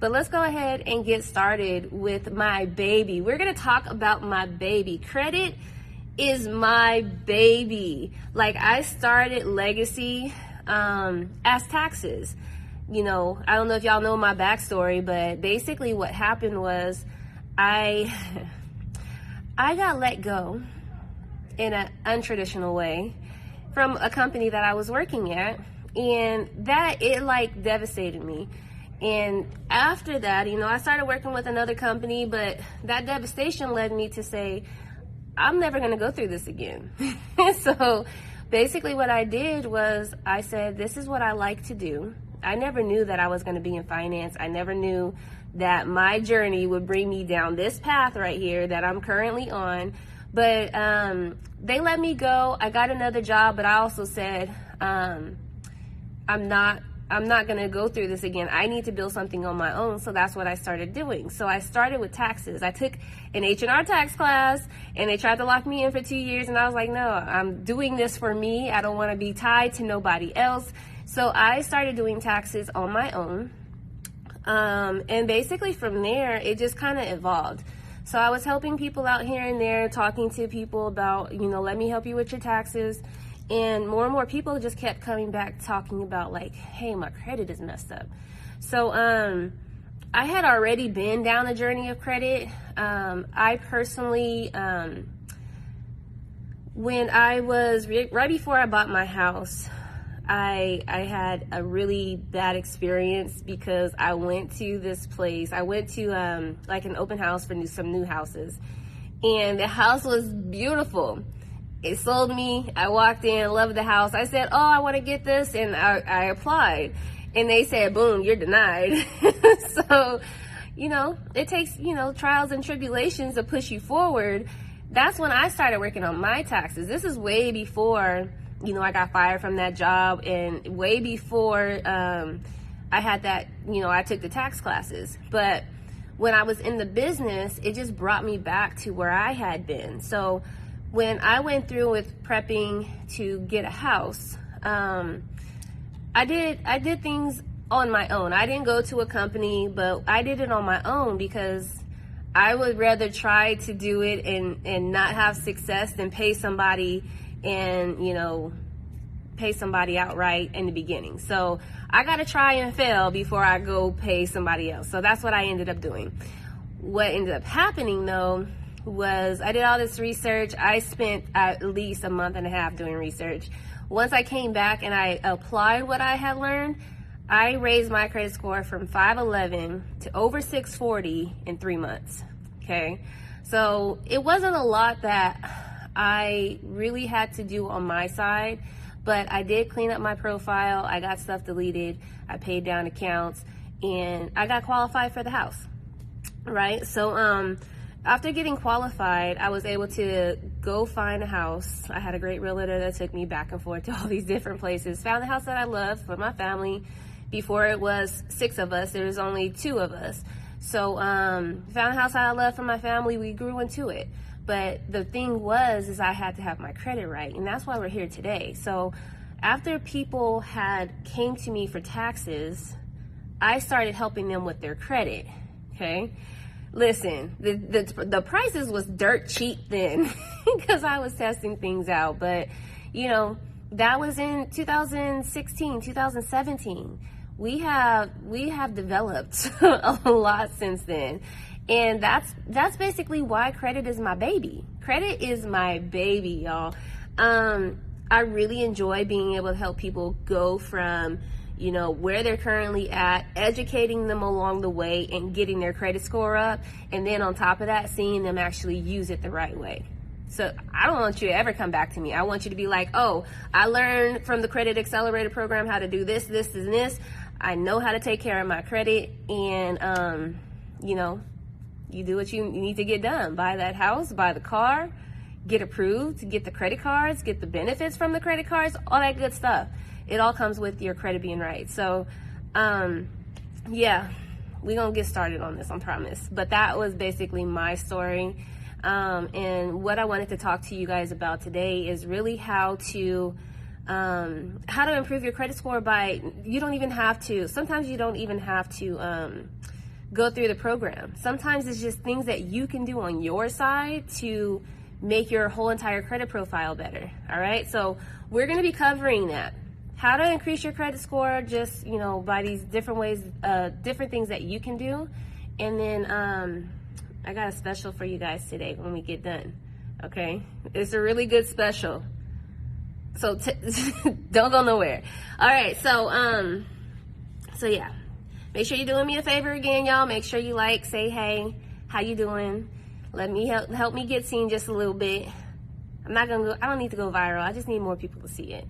But let's go ahead and get started with my baby. We're going to talk about my baby. Credit is my baby. Like, I started Legacy as taxes. You know, I don't know if y'all know my backstory, but basically what happened was I got let go in an untraditional way from a company that I was working at, and that it like devastated me. And after that, you know, I started working with another company, but that devastation led me to say, I'm never going to go through this again. So basically what I did was I said, this is what I like to do. I never knew that I was going to be in finance. I never knew that my journey would bring me down this path right here that I'm currently on. But they let me go. I got another job, but I also said, I'm not going to go through this again. I need to build something on my own. So that's what I started doing. So I started with taxes. I took an H&R tax class, and they tried to lock me in for 2 years. And I was like, no, I'm doing this for me. I don't want to be tied to nobody else. So I started doing taxes on my own. And basically from there, it just kind of evolved. So I was helping people out here and there, talking to people about, you know, let me help you with your taxes. And more people just kept coming back talking about like, hey, my credit is messed up. So I had already been down the journey of credit. I personally, when I was right before I bought my house, I had a really bad experience because I went to this place. I went to like an open house for some new houses, and the house was beautiful. It sold me. I walked in, loved the house. I said, oh, I want to get this, and I applied, and they said, boom, you're denied. So, you know, it takes, you know, trials and tribulations to push you forward. That's when I started working on my taxes. This is way before, you know, I got fired from that job, and way before I had that, you know, I took the tax classes. But when I was in the business, it just brought me back to where I had been. So when I went through with prepping to get a house, I did things on my own. I didn't go to a company, but I did it on my own because I would rather try to do it and not have success than pay somebody and, you know, pay somebody outright in the beginning. So I got to try and fail before I go pay somebody else. So that's what I ended up doing. What ended up happening though was I did all this research. I spent at least a month and a half doing research. Once I came back and I applied what I had learned, I raised my credit score from 511 to over 640 in 3 months. Okay. So it wasn't a lot that I really had to do on my side, but I did clean up my profile. I got stuff deleted. I paid down accounts, and I got qualified for the house. Right. So, after getting qualified, I was able to go find a house. I had a great realtor that took me back and forth to all these different places. Found a house that I loved for my family. Before it was 6 of us, there was only 2 of us. So found a house that I loved for my family. We grew into it. But the thing is I had to have my credit right. And that's why we're here today. So after people came to me for taxes, I started helping them with their credit. Okay. Listen, the prices was dirt cheap then because I was testing things out. But, you know, that was in 2016, 2017. We have developed a lot since then. And that's basically why credit is my baby. Credit is my baby, y'all. I really enjoy being able to help people go from, you know, where they're currently at, educating them along the way and getting their credit score up. And then on top of that, seeing them actually use it the right way. So I don't want you to ever come back to me. I want you to be like, oh, I learned from the Credit Accelerator Program how to do this, this, and this. I know how to take care of my credit. And, you know, you do what you need to get done. Buy that house, buy the car, get approved, get the credit cards, get the benefits from the credit cards, all that good stuff. It all comes with your credit being right. So, yeah, we're going to get started on this, I promise. But that was basically my story. And what I wanted to talk to you guys about today is really how to improve your credit score by, you don't even have to, sometimes you don't even have to go through the program. Sometimes it's just things that you can do on your side to make your whole entire credit profile better. All right, so we're going to be covering that. How to increase your credit score, just, you know, by these different ways, different things that you can do. And then I got a special for you guys today when we get done. Okay, it's a really good special. So don't go nowhere. All right, so yeah, make sure you're doing me a favor again, y'all. Make sure you like, say hey, how you doing? Let me help me get seen just a little bit. I don't need to go viral. I just need more people to see it.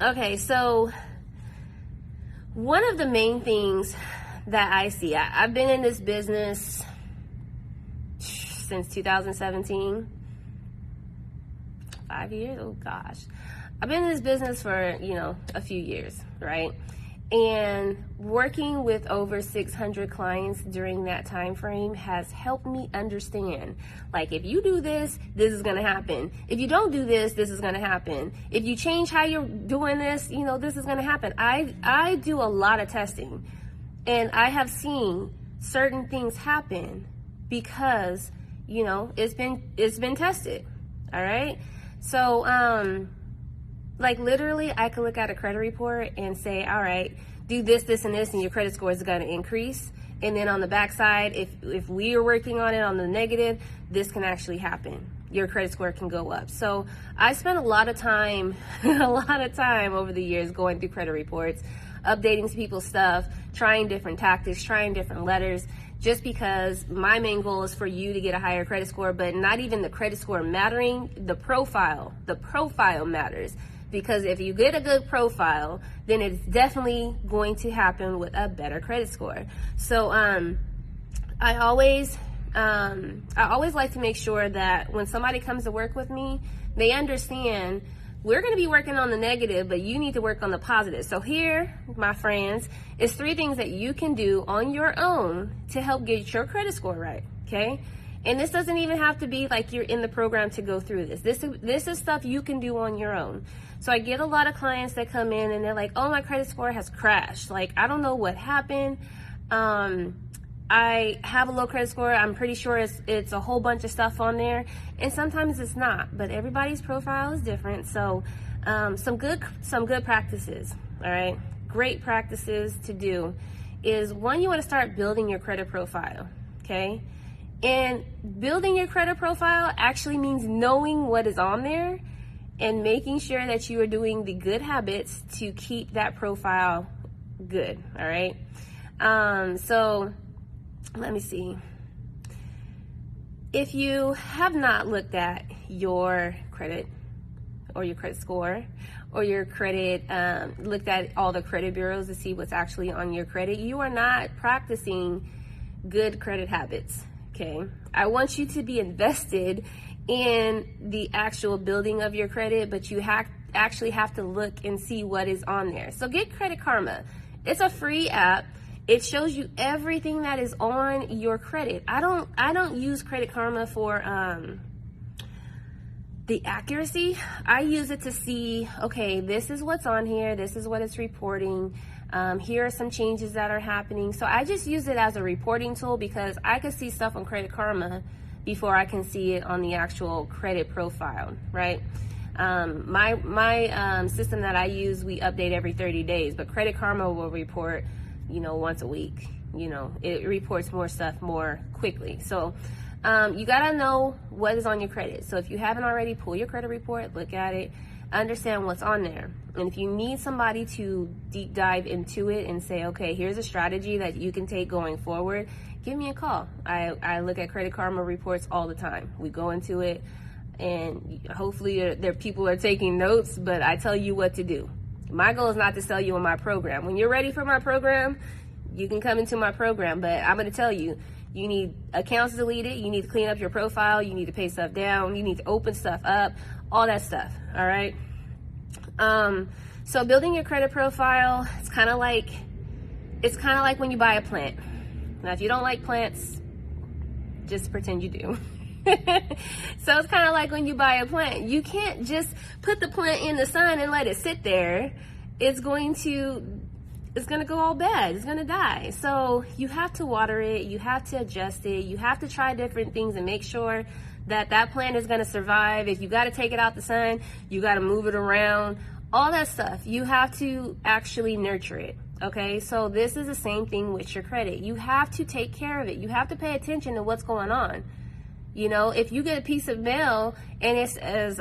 Okay, so one of the main things that I see, I've been in this business since 2017. 5 years? Oh gosh. I've been in this business for, you know, a few years, right? And working with over 600 clients during that time frame has helped me understand, like, if you do this, this is going to happen. If you don't do this, this is going to happen. If you change how you're doing this, you know, this is going to happen. I do a lot of testing, and I have seen certain things happen because, you know, it's been tested. All right. So, like, literally, I could look at a credit report and say, all right, do this, this, and this, and your credit score is going to increase. And then on the backside, if we are working on it on the negative, this can actually happen. Your credit score can go up. So I spent a lot of time over the years going through credit reports, updating people's stuff, trying different tactics, trying different letters, just because my main goal is for you to get a higher credit score, but not even the credit score mattering, the profile matters. Because if you get a good profile, then it's definitely going to happen with a better credit score. So I always like to make sure that when somebody comes to work with me, they understand we're going to be working on the negative, but you need to work on the positive. So here, my friends, is 3 things that you can do on your own to help get your credit score right, okay? And this doesn't even have to be like you're in the program to go through this. This is stuff you can do on your own. So I get a lot of clients that come in and they're like, oh, my credit score has crashed. Like, I don't know what happened. I have a low credit score. I'm pretty sure it's a whole bunch of stuff on there. And sometimes it's not, but everybody's profile is different. So some good practices, all right? Great practices to do is, one, you want to start building your credit profile, okay? And building your credit profile actually means knowing what is on there and making sure that you are doing the good habits to keep that profile good, all right? So let me see. If you have not looked at your credit or your credit score or your credit, looked at all the credit bureaus to see what's actually on your credit, you are not practicing good credit habits. Okay, I want you to be invested in the actual building of your credit, but you actually have to look and see what is on there. So get Credit Karma. It's a free app. It shows you everything that is on your credit. I don't use Credit Karma for the accuracy. I use it to see, okay, this is what's on here. This is what it's reporting. Here are some changes that are happening. So I just use it as a reporting tool because I can see stuff on Credit Karma before I can see it on the actual credit profile, right? My system that I use, we update every 30 days, but Credit Karma will report, you know, once a week. You know, it reports more stuff more quickly. So you gotta know what is on your credit. So if you haven't already, pull your credit report, look at it, understand what's on there. And if you need somebody to deep dive into it and say, okay, here's a strategy that you can take going forward, give me a call. I look at Credit Karma reports all the time. We go into it, and hopefully there people are taking notes, but I tell you what to do. My goal is not to sell you on my program. When you're ready for my program, you can come into my program, but I'm going to tell you, you need accounts deleted, you need to clean up your profile, you need to pay stuff down, you need to open stuff up, all that stuff, all right? So building your credit profile, it's kind of like when you buy a plant. Now, if you don't like plants, just pretend you do. So it's kind of like when you buy a plant. You can't just put the plant in the sun and let it sit there. It's going to it's going to go all bad. It's going to die. So you have to water it. You have to adjust it. You have to try different things and make sure that that plant is going to survive. If you got to take it out the sun, you got to move it around, all that stuff. You have to actually nurture it. Okay, so this is the same thing with your credit. You have to take care of it. You have to pay attention to what's going on. You know, if you get a piece of mail and it says,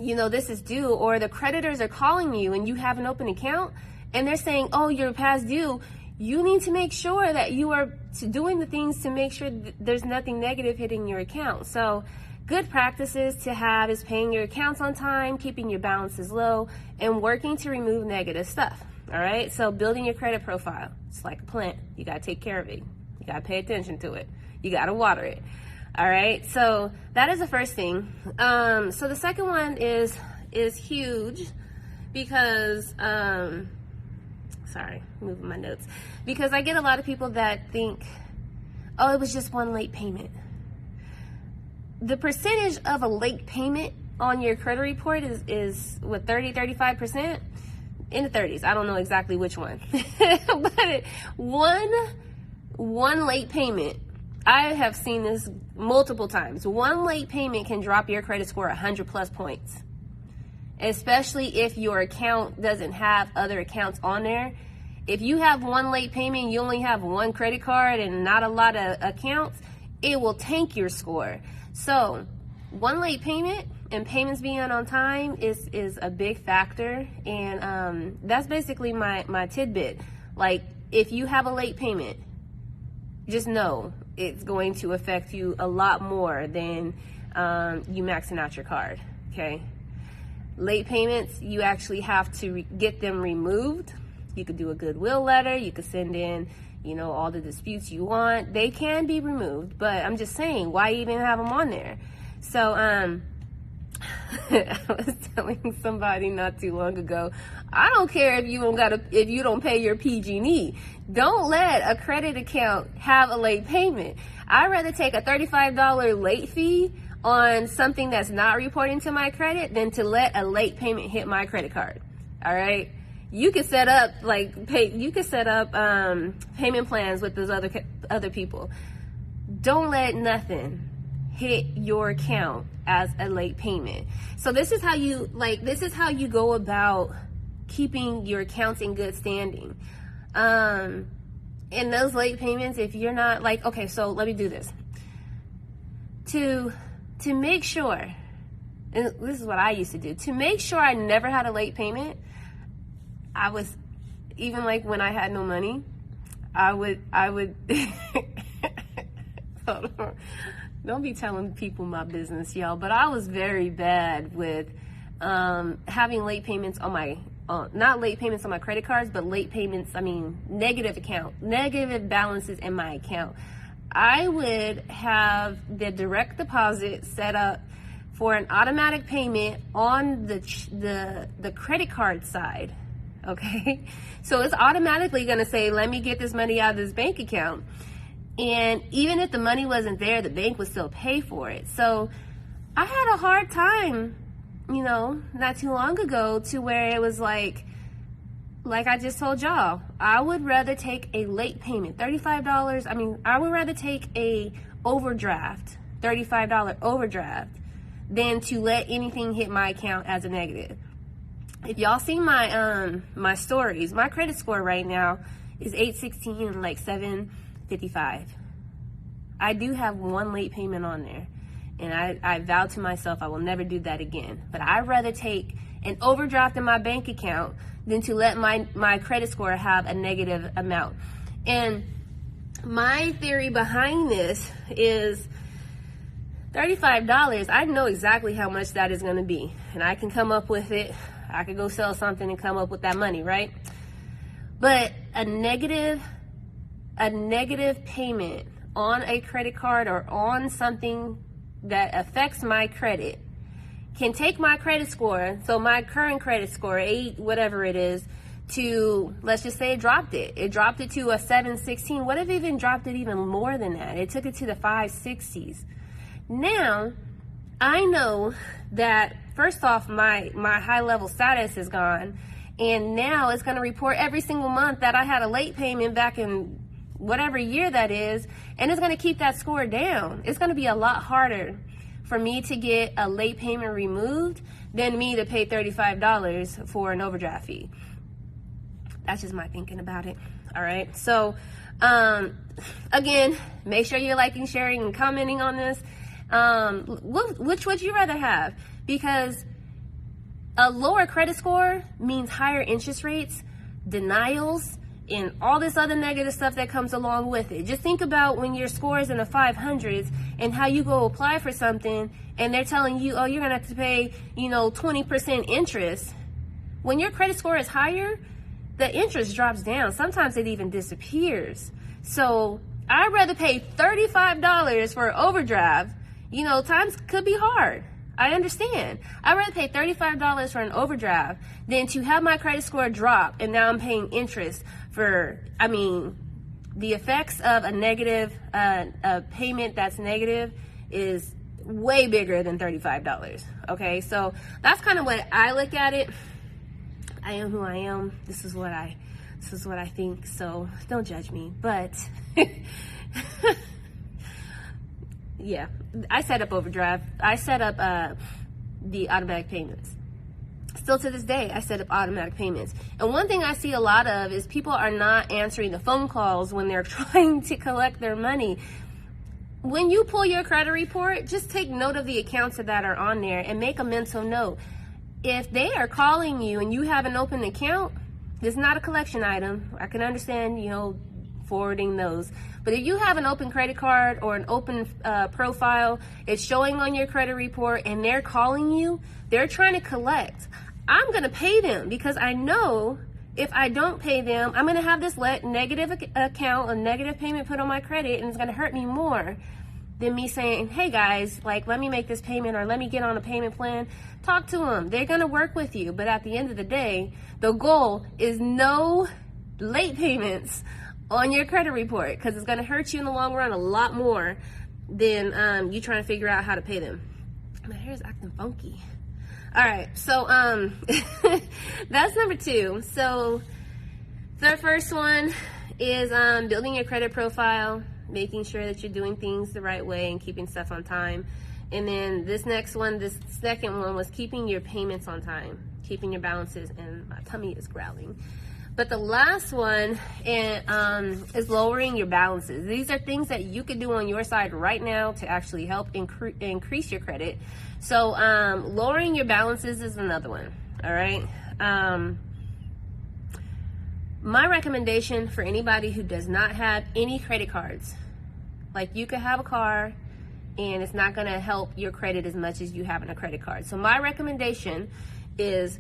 you know, this is due, or the creditors are calling you and you have an open account and they're saying, oh, you're past due, you need to make sure that you are doing the things to make sure there's nothing negative hitting your account. So good practices to have is paying your accounts on time, keeping your balances low, and working to remove negative stuff. All right, so building your credit profile, it's like a plant. You got to take care of it. You got to pay attention to it. You got to water it. All right, so that is the first thing. So the second one is huge because, sorry, moving my notes, because I get a lot of people that think, oh, it was just one late payment. The percentage of a late payment on your credit report is what, 35%? In the 30s. I don't know exactly which one. But one late payment, I have seen this multiple times. One late payment can drop your credit score 100 plus points. Especially if your account doesn't have other accounts on there. If you have one late payment, you only have one credit card and not a lot of accounts, it will tank your score. So one late payment and payments being on time is a big factor, and that's basically my tidbit. Like, if you have a late payment, just know it's going to affect you a lot more than you maxing out your card. Okay, late payments, you actually have to get them removed. You could do a goodwill letter. You could send in, you know, all the disputes you want. They can be removed, but I'm just saying, why even have them on there? So I was telling somebody not too long ago, I don't care if you don't pay your PG&E. Don't let a credit account have a late payment. I'd rather take a $35 late fee on something that's not reporting to my credit than to let a late payment hit my credit card. All right, you can set up payment plans with those other people. Don't let nothing hit your account as a late payment. So this is how you go about keeping your accounts in good standing. And those late payments, if you're not like, okay, so let me do this. To make sure, and this is what I used to do, to make sure I never had a late payment, I was, even like when I had no money, I would hold on. Don't be telling people my business, y'all, but I was very bad with having late payments on my, not late payments on my credit cards, but late payments, negative balances in my account. I would have the direct deposit set up for an automatic payment on the credit card side, okay? So it's automatically gonna say, let me get this money out of this bank account. And even if the money wasn't there, the bank would still pay for it. So I had a hard time, you know, not too long ago, to where it was like I just told y'all, I would rather take a late payment, $35. I would rather take a overdraft, $35 overdraft, than to let anything hit my account as a negative. If y'all see my stories, my credit score right now is 816 and like 755. I do have one late payment on there, and I vowed to myself I will never do that again. But I'd rather take an overdraft in my bank account than to let my credit score have a negative amount. And my theory behind this is $35. I know exactly how much that is going to be, and I can come up with it. I could go sell something and come up with that money, right? But a negative payment on a credit card or on something that affects my credit can take my credit score, so my current credit score, 8, whatever it is, to, let's just say it dropped it. It dropped it to a 716. What if it even dropped it even more than that? It took it to the 560s. Now, I know that, first off, my high level status is gone, And now it's going to report every single month that I had a late payment back in whatever year that is, and it's going to keep that score down. It's going to be a lot harder for me to get a late payment removed than me to pay $35 for an overdraft fee. That's just my thinking about it. All right. So, again, make sure you're liking, sharing, and commenting on this. Which would you rather have? Because a lower credit score means higher interest rates, denials, and all this other negative stuff that comes along with it. Just think about when your score is in the 500s and how you go apply for something and they're telling you, oh, you're going to have to pay, 20% interest. When your credit score is higher, the interest drops down. Sometimes it even disappears. So I'd rather pay $35 for an overdraft. Times could be hard. I understand. I'd rather pay $35 for an overdraft than to have my credit score drop and now I'm paying interest for, the effects of a negative, a payment that's negative is way bigger than $35. Okay, so that's kind of what I look at it. I am who I am. This is what I think. So don't judge me. But yeah, I set up overdraft. I set up the automatic payments. Still to this day, I set up automatic payments. And one thing I see a lot of is people are not answering the phone calls when they're trying to collect their money. When you pull your credit report, just take note of the accounts that are on there and make a mental note. If they are calling you and you have an open account, it's not a collection item. I can understand, forwarding those. But if you have an open credit card or an open profile, it's showing on your credit report and they're calling you, they're trying to collect. I'm going to pay them because I know if I don't pay them, I'm going to have this negative account, a negative payment put on my credit, and it's going to hurt me more than me saying, hey guys, let me make this payment or let me get on a payment plan. Talk to them. They're going to work with you. But at the end of the day, the goal is no late payments on your credit report because it's going to hurt you in the long run a lot more than you trying to figure out how to pay them. My hair is acting funky. All right, so that's number 2. So the first one is building your credit profile, making sure that you're doing things the right way and keeping stuff on time. And then this second one was keeping your payments on time, keeping your balances, and my tummy is growling. But the last one is lowering your balances. These are things that you can do on your side right now to actually help increase your credit. So lowering your balances is another one, all right? My recommendation for anybody who does not have any credit cards, you could have a car and it's not gonna help your credit as much as you having a credit card. So my recommendation is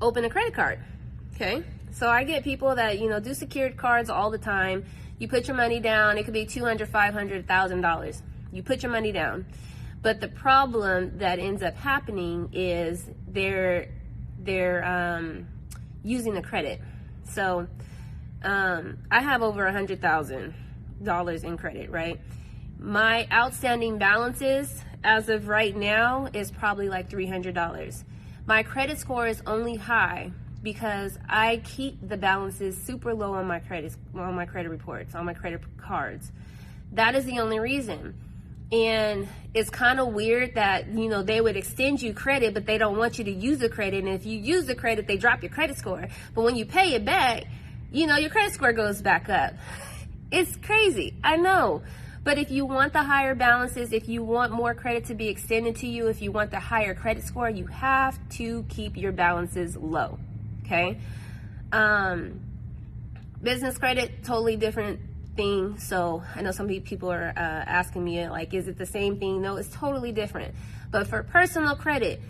open a credit card. Okay, so I get people that, do secured cards all the time. You put your money down. It could be $200, $500, $1,000. You put your money down. But the problem that ends up happening is they're using the credit. So I have over $100,000 in credit, right? My outstanding balances as of right now is probably $300. My credit score is only high because I keep the balances super low on my credit reports, on my credit cards. That is the only reason. And it's kind of weird that, they would extend you credit, but they don't want you to use the credit. And if you use the credit, they drop your credit score. But when you pay it back, your credit score goes back up. It's crazy, I know. But if you want the higher balances, if you want more credit to be extended to you, if you want the higher credit score, you have to keep your balances low. Okay, business credit, totally different thing. So I know some people are asking me, is it the same thing? No, it's totally different. But for personal credit,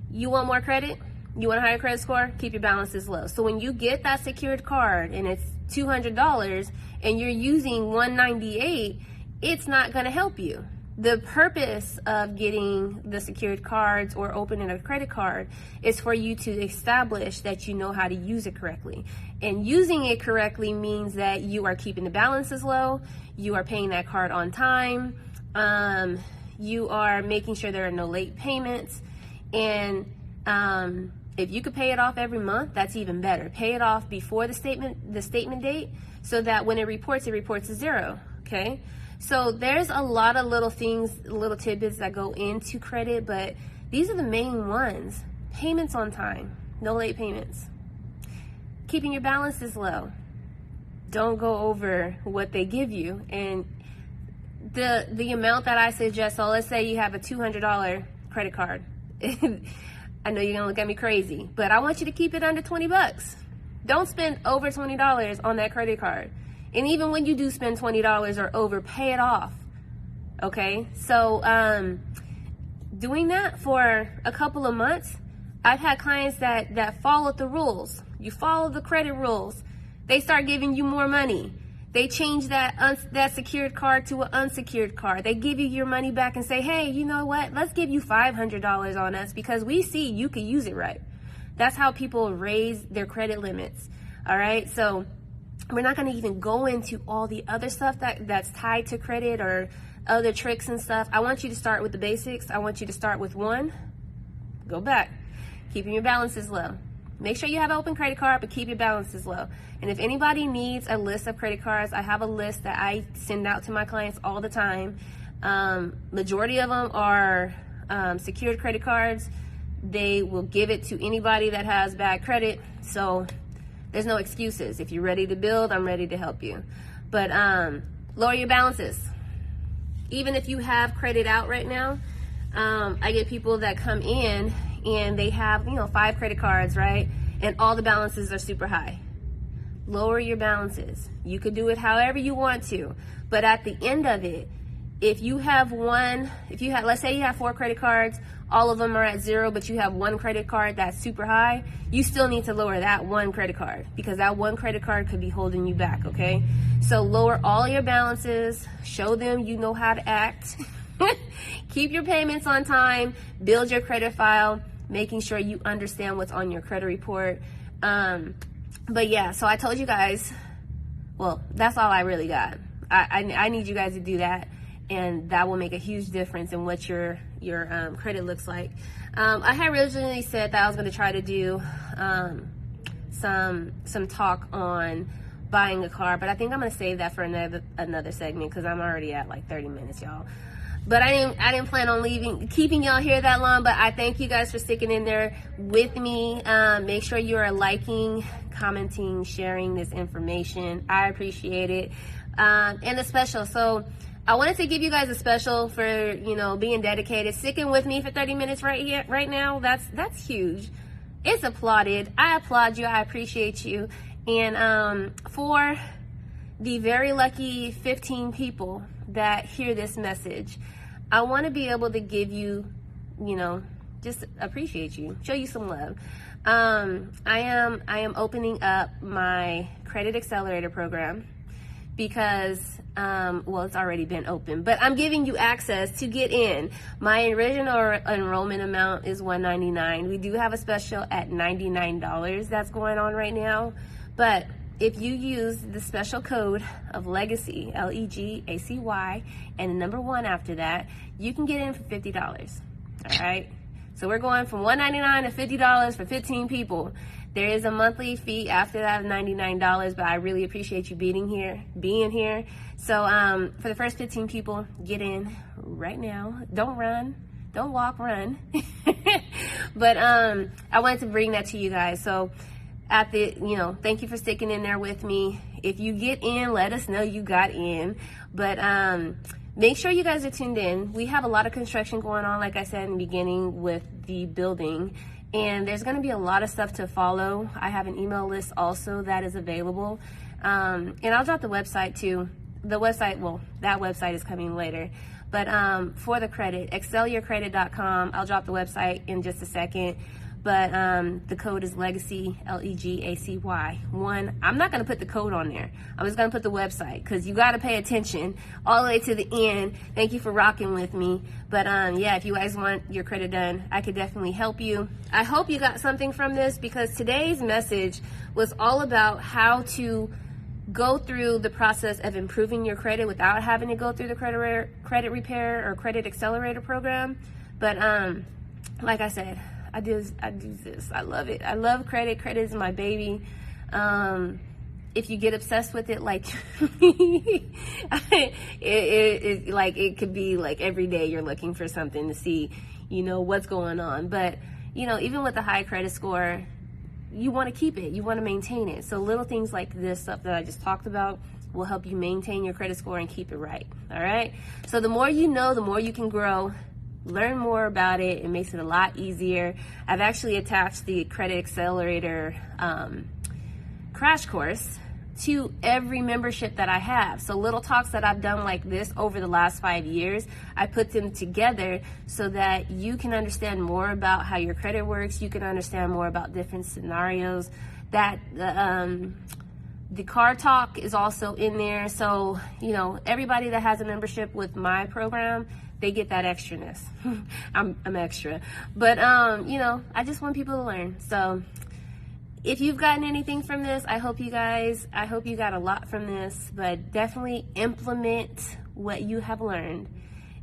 you want more credit, you want a higher credit score, keep your balances low. So when you get that secured card and it's $200 and you're using $198, it's not going to help you. The purpose of getting the secured cards or opening a credit card is for you to establish that you know how to use it correctly. And using it correctly means that you are keeping the balances low, you are paying that card on time, you are making sure there are no late payments, and If you could pay it off every month, that's even better. Pay it off before the statement date, so that when it reports to zero, okay? So there's a lot of little things, little tidbits that go into credit, but these are the main ones. Payments on time, no late payments. Keeping your balances low. Don't go over what they give you. And the amount that I suggest, so let's say you have a $200 credit card. I know you're gonna look at me crazy, but I want you to keep it under 20 bucks. Don't spend over $20 on that credit card. And even when you do spend $20 or over, pay it off. Okay? So doing that for a couple of months, I've had clients that followed the rules. You follow the credit rules, they start giving you more money. They change that secured card to an unsecured card. They give you your money back and say, hey, you know what? Let's give you $500 on us because we see you can use it right. That's how people raise their credit limits. All right? So we're not going to even go into all the other stuff that's tied to credit or other tricks and stuff. I want you to start with the basics. I want you to start with one. Go back. Keeping your balances low. Make sure you have an open credit card, but keep your balances low. And if anybody needs a list of credit cards, I have a list that I send out to my clients all the time. Majority of them are secured credit cards. They will give it to anybody that has bad credit. So there's no excuses. If you're ready to build, I'm ready to help you. But lower your balances. Even if you have credit out right now, I get people that come in and they have, 5 credit cards, right? And all the balances are super high. Lower your balances. You could do it however you want to. But at the end of it, if you have let's say you have 4 credit cards, all of them are at 0, but you have 1 credit card that's super high, you still need to lower that 1 credit card because that 1 credit card could be holding you back, okay? So lower all your balances, show them you know how to act. Keep your payments on time, build your credit file, making sure you understand what's on your credit report. But yeah, so I told you guys, well, that's all I really got. I need you guys to do that, and that will make a huge difference in what your credit looks like. I had originally said that I was going to try to do some talk on buying a car, but I think I'm going to save that for another segment because I'm already at like 30 minutes, y'all. But I didn't plan on keeping y'all here that long, but I thank you guys for sticking in there with me. Make sure you are liking, commenting, sharing this information. I appreciate it. And a special. So I wanted to give you guys a special for, being dedicated, sticking with me for 30 minutes right now. That's huge. It's applauded. I applaud you. I appreciate you. And for the very lucky 15 people that hear this message, I want to be able to give you, just appreciate you, show you some love. I am opening up my Credit Accelerator Program because, it's already been open, but I'm giving you access to get in. My original enrollment amount is $199. We do have a special at $99 that's going on right now, but if you use the special code of Legacy, LEGACY, and the number 1 after that, you can get in for $50. All right? So we're going from $199 to $50 for 15 people. There is a monthly fee after that of $99, but I really appreciate you being here. So for the first 15 people, get in right now. Don't run. Don't walk, run. But I wanted to bring that to you guys. So thank you for sticking in there with me. If you get in, let us know you got in. But make sure you guys are tuned in. We have a lot of construction going on, like I said in the beginning, with the building. And there's going to be a lot of stuff to follow. I have an email list also that is available. And I'll drop the website too. That website is coming later. But for the credit, excelyourcredit.com. I'll drop the website in just a second. But the code is Legacy, LEGACY 1. I'm not going to put the code on there. I'm just going to put the website because you got to pay attention all the way to the end. Thank you for rocking with me. But if you guys want your credit done, I could definitely help you. I hope you got something from this because today's message was all about how to go through the process of improving your credit without having to go through the credit repair or credit accelerator program. But like I said, I do this. I love it. I love credit. Credit is my baby. If you get obsessed with it, like it could be like every day you're looking for something to see, what's going on. But, even with a high credit score, you want to keep it, you want to maintain it. So little things like this stuff that I just talked about will help you maintain your credit score and keep it right. All right. So the more you know, the more you can grow. Learn more about it. It makes it a lot easier. I've actually attached the Credit Accelerator crash course to every membership that I have. So little talks that I've done like this over the last 5 years, I put them together so that you can understand more about how your credit works. You can understand more about different scenarios. That the car talk is also in there. So, everybody that has a membership with my program, they get that extraness. I'm extra. But, I just want people to learn. So if you've gotten anything from this, I hope you got a lot from this, but definitely implement what you have learned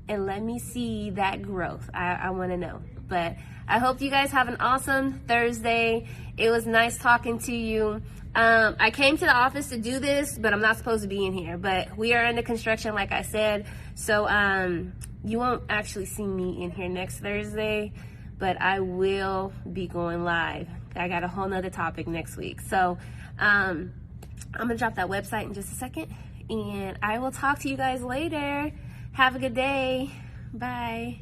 and let me see that growth. I want to know. But I hope you guys have an awesome Thursday. It was nice talking to you. I came to the office to do this, but I'm not supposed to be in here. But we are under construction, like I said. So you won't actually see me in here next Thursday, but I will be going live. I got a whole nother topic next week. So I'm going to drop that website in just a second. And I will talk to you guys later. Have a good day. Bye.